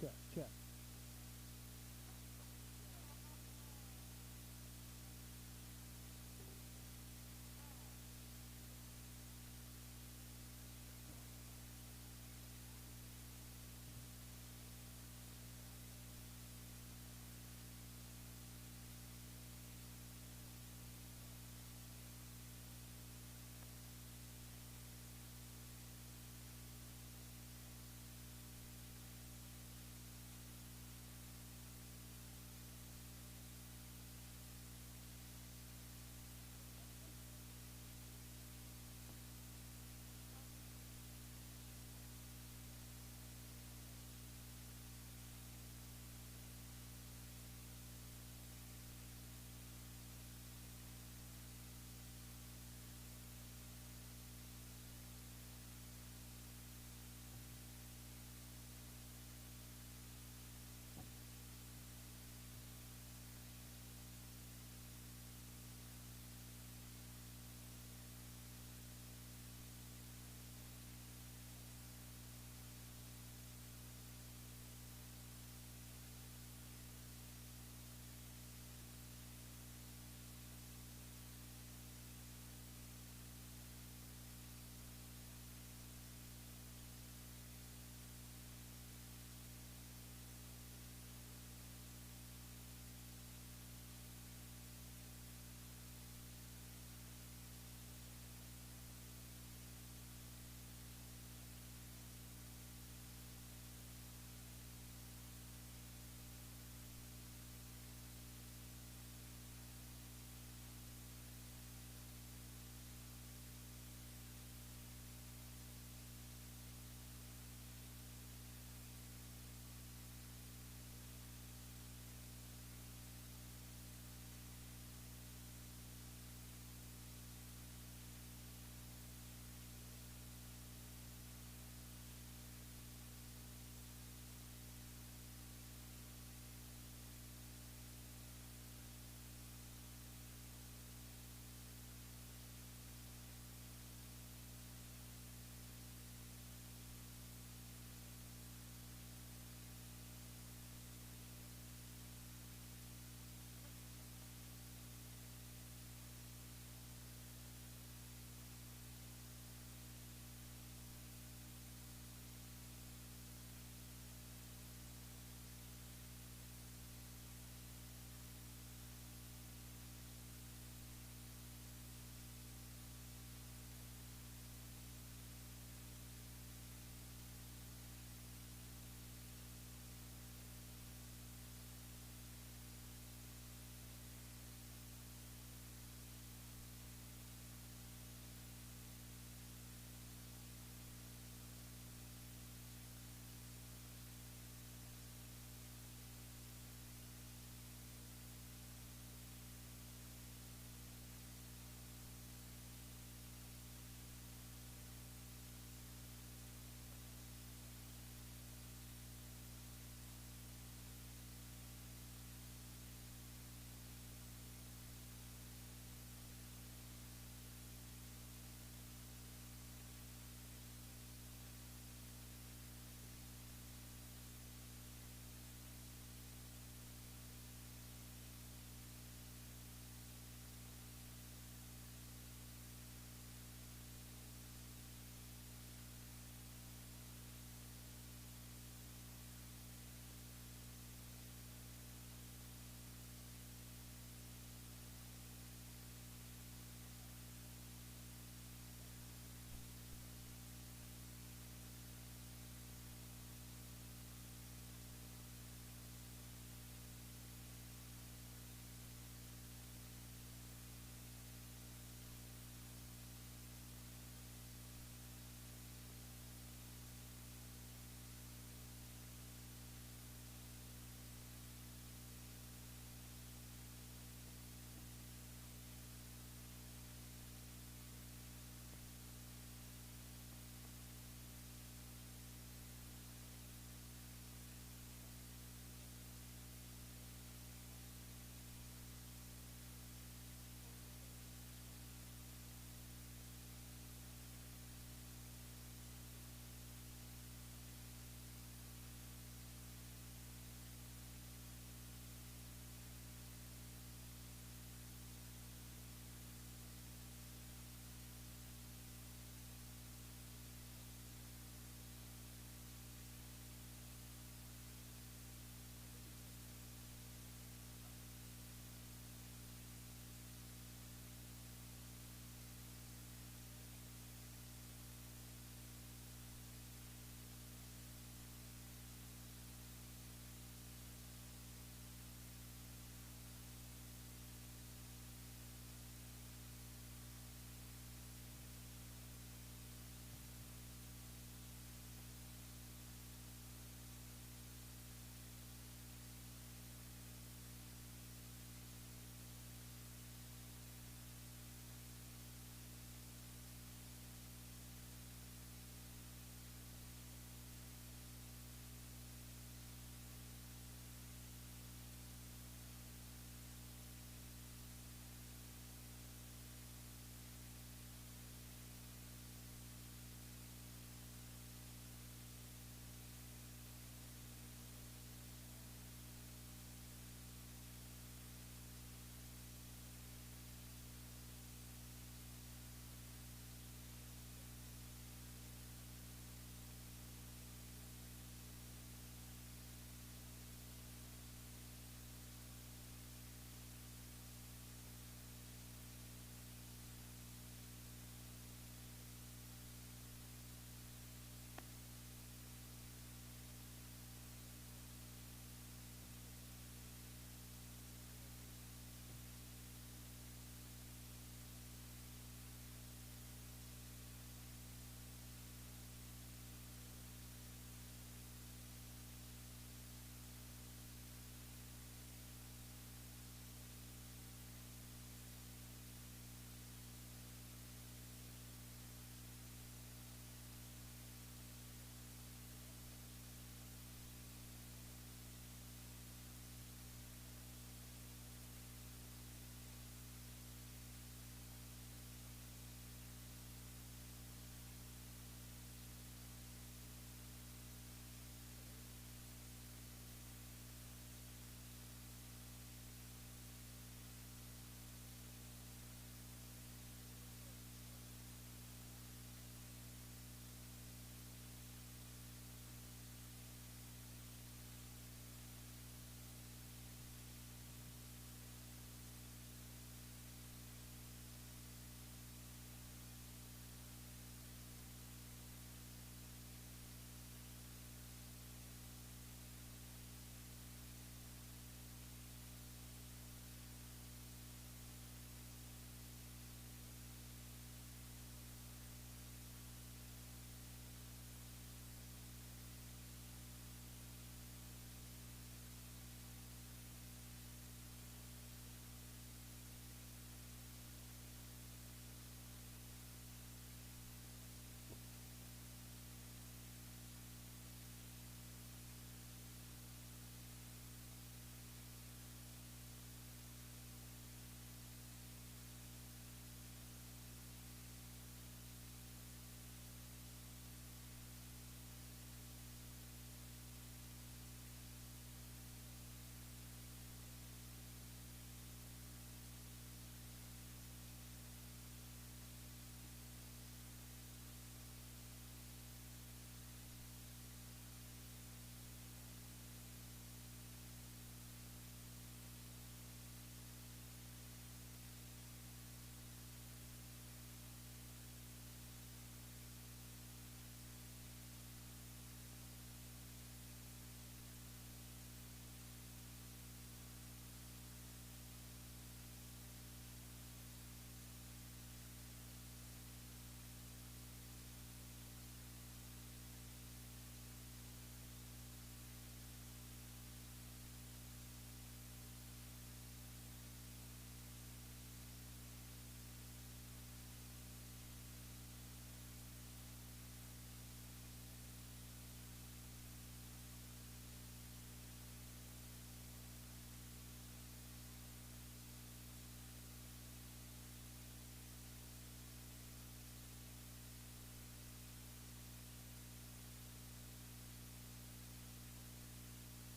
check, check.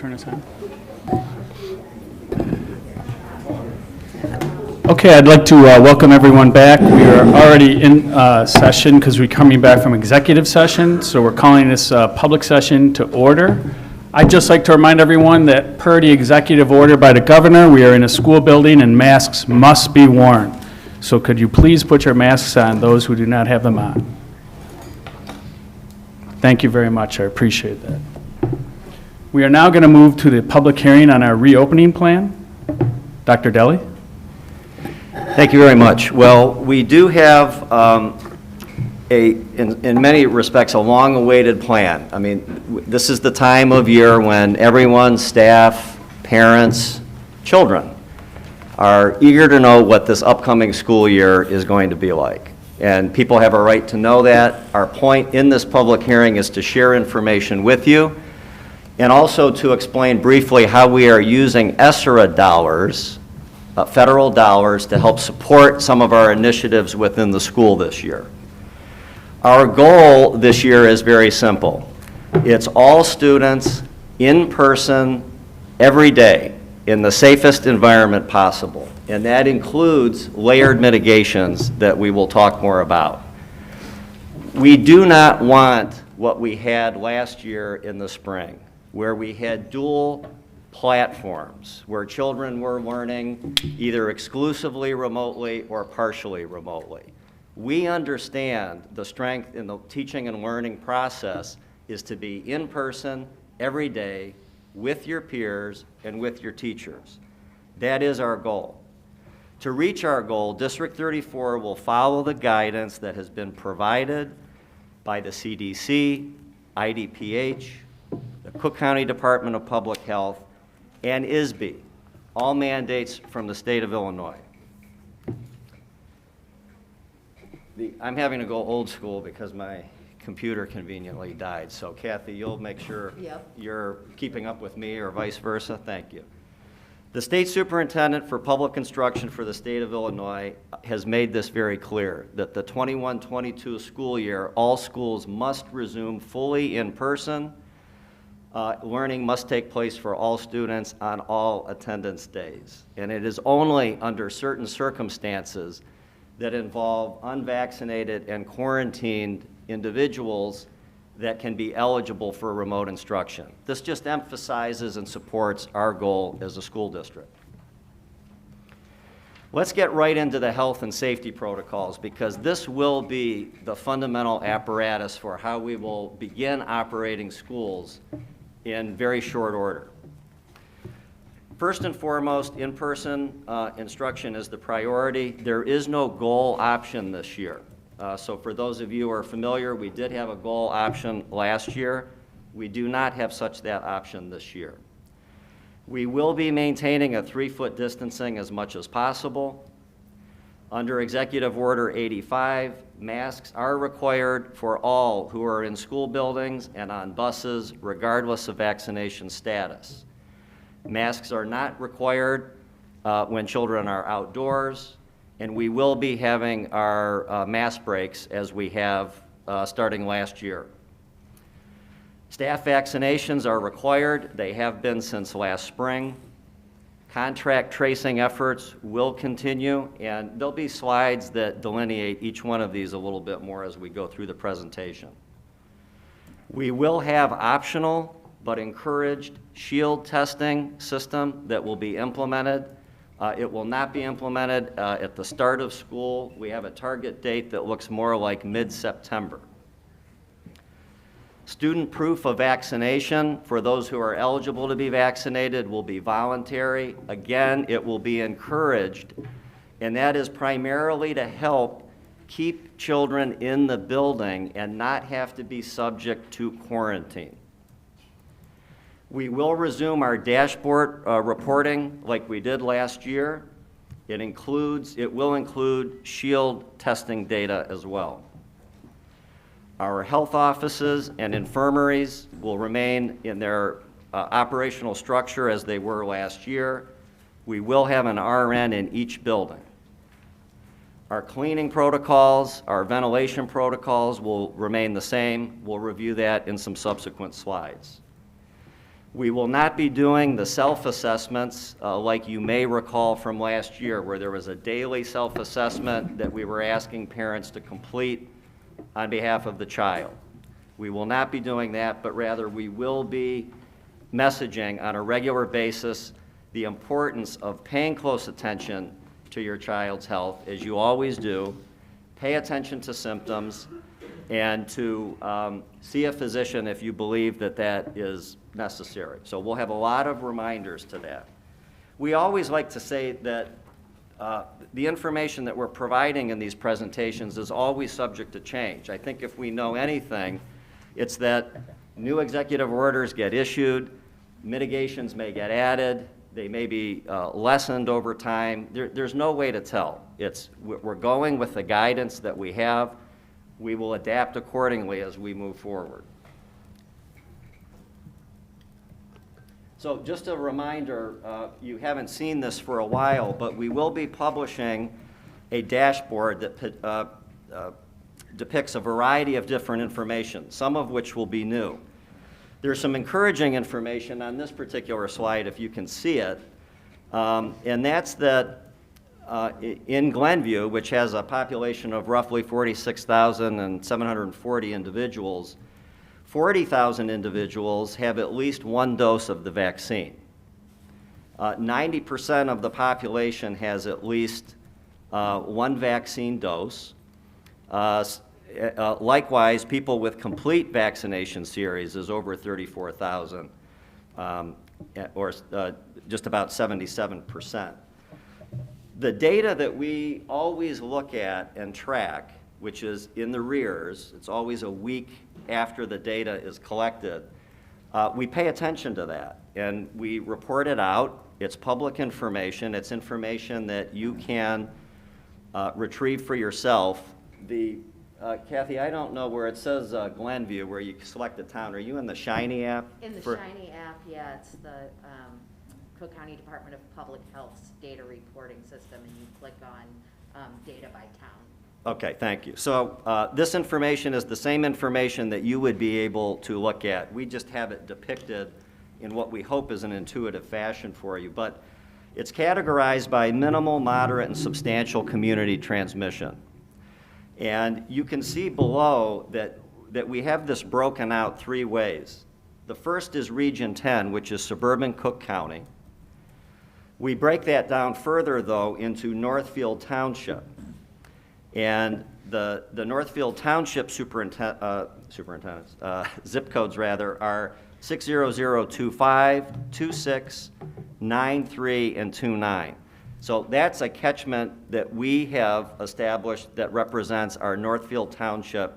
turn this on. Okay, I'd like to welcome everyone back. We are already in session because we're coming back from executive session, so we're calling this public session to order. I'd just like to remind everyone that per the executive order by the governor, we are in a school building and masks must be worn. So could you please put your masks on, those who do not have them on? Thank you very much, I appreciate that. We are now going to move to the public hearing on our reopening plan. Dr. Deli? Thank you very much. Well, we do have in many respects, a long-awaited plan. I mean, this is the time of year when everyone, staff, parents, children, are eager to know what this upcoming school year is going to be like. And people have a right to know that. Our point in this public hearing is to share information with you and also to explain briefly how we are using ESSER dollars, federal dollars, to help support some of our initiatives within the school this year. Our goal this year is very simple. It's all students in person every day in the safest environment possible. And that includes layered mitigations that we will talk more about. We do not want what we had last year in the spring, where we had dual platforms, where children were learning either exclusively remotely or partially remotely. We understand the strength in the teaching and learning process is to be in person every day with your peers and with your teachers. That is our goal. To reach our goal, District 34 will follow the guidance that has been provided by the CDC, IDPH, the Cook County Department of Public Health, and ISB, all mandates from the state of Illinois. I'm having to go old school because my computer conveniently died. So Kathy, you'll make sure you're keeping up with me or vice versa. Thank you. The State Superintendent for Public Instruction for the state of Illinois has made this very clear, that the 21-22 school year, all schools must resume fully in person. Learning must take place for all students on all attendance days. And it is only under certain circumstances that involve unvaccinated and quarantined individuals that can be eligible for remote instruction. This just emphasizes and supports our goal as a school district. Let's get right into the health and safety protocols, because this will be the fundamental apparatus for how we will begin operating schools in very short order. First and foremost, in-person instruction is the priority. There is no goal option this year. So for those of you who are familiar, we did have a goal option last year. We do not have that option this year. We will be maintaining a 3-foot distancing as much as possible. Under Executive Order 85, masks are required for all who are in school buildings and on buses, regardless of vaccination status. Masks are not required when children are outdoors, and we will be having our mask breaks as we have starting last year. Staff vaccinations are required. They have been since last spring. Contact tracing efforts will continue, and there'll be slides that delineate each one of these a little bit more as we go through the presentation. We will have optional but encouraged shield testing system that will be implemented. It will not be implemented at the start of school. We have a target date that looks more like mid-September. Student proof of vaccination for those who are eligible to be vaccinated will be voluntary. Again, it will be encouraged, and that is primarily to help keep children in the building and not have to be subject to quarantine. We will resume our dashboard reporting like we did last year. It will include shield testing data as well. Our health offices and infirmaries will remain in their operational structure as they were last year. We will have an RN in each building. Our cleaning protocols, our ventilation protocols will remain the same. We'll review that in some subsequent slides. We will not be doing the self-assessments like you may recall from last year, where there was a daily self-assessment that we were asking parents to complete on behalf of the child. We will not be doing that, but rather we will be messaging on a regular basis the importance of paying close attention to your child's health, as you always do. Pay attention to symptoms, and to see a physician if you believe that that is necessary. So we'll have a lot of reminders to that. We always like to say that the information that we're providing in these presentations is always subject to change. I think if we know anything, it's that new executive orders get issued, mitigations may get added, they may be lessened over time. There's no way to tell. We're going with the guidance that we have. We will adapt accordingly as we move forward. So just a reminder, you haven't seen this for a while, but we will be publishing a dashboard that depicts a variety of different information, some of which will be new. There's some encouraging information on this particular slide, if you can see it, and that's that in Glenview, which has a population of roughly 46,740 individuals, 40,000 individuals have at least one dose of the vaccine. 90% of the population has at least one vaccine dose. Likewise, people with complete vaccination series is over 34,000, or just about 77%. The data that we always look at and track, which is in the rears, it's always a week after the data is collected, we pay attention to that, and we report it out. It's public information. It's information that you can retrieve for yourself. Kathy, I don't know where it says Glenview, where you select a town. Are you in the Shiny app? In the Shiny app, yeah, it's the Cook County Department of Public Health's data reporting system, and you click on data by town. Okay, thank you. So this information is the same information that you would be able to look at. We just have it depicted in what we hope is an intuitive fashion for you. But it's categorized by minimal, moderate, and substantial community transmission. And you can see below that we have this broken out three ways. The first is Region 10, which is suburban Cook County. We break that down further, though, into Northfield Township. And the Northfield Township superintendents, zip codes rather, are 60025, 26, 93, and 29. So that's a catchment that we have established that represents our Northfield Township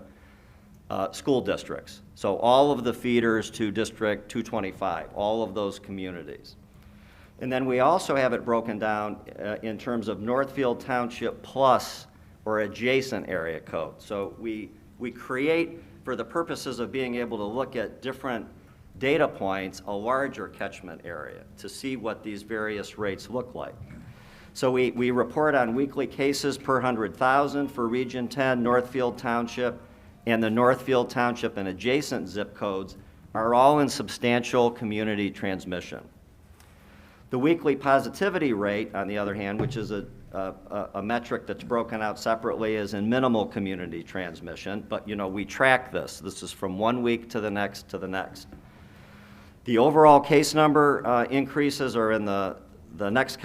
school districts. So all of the feeders to District 225, all of those communities. And then we also have it broken down in terms of Northfield Township plus or adjacent area code. So we create, for the purposes of being able to look at different data points, a larger catchment area to see what these various rates look like. So we report on weekly cases per 100,000 for Region 10, Northfield Township, and the Northfield Township and adjacent zip codes are all in substantial community transmission. The weekly positivity rate, on the other hand, which is a metric that's broken out separately, is in minimal community transmission, but we track this. This is from 1 week to the next to the next. The overall case number increases are in the next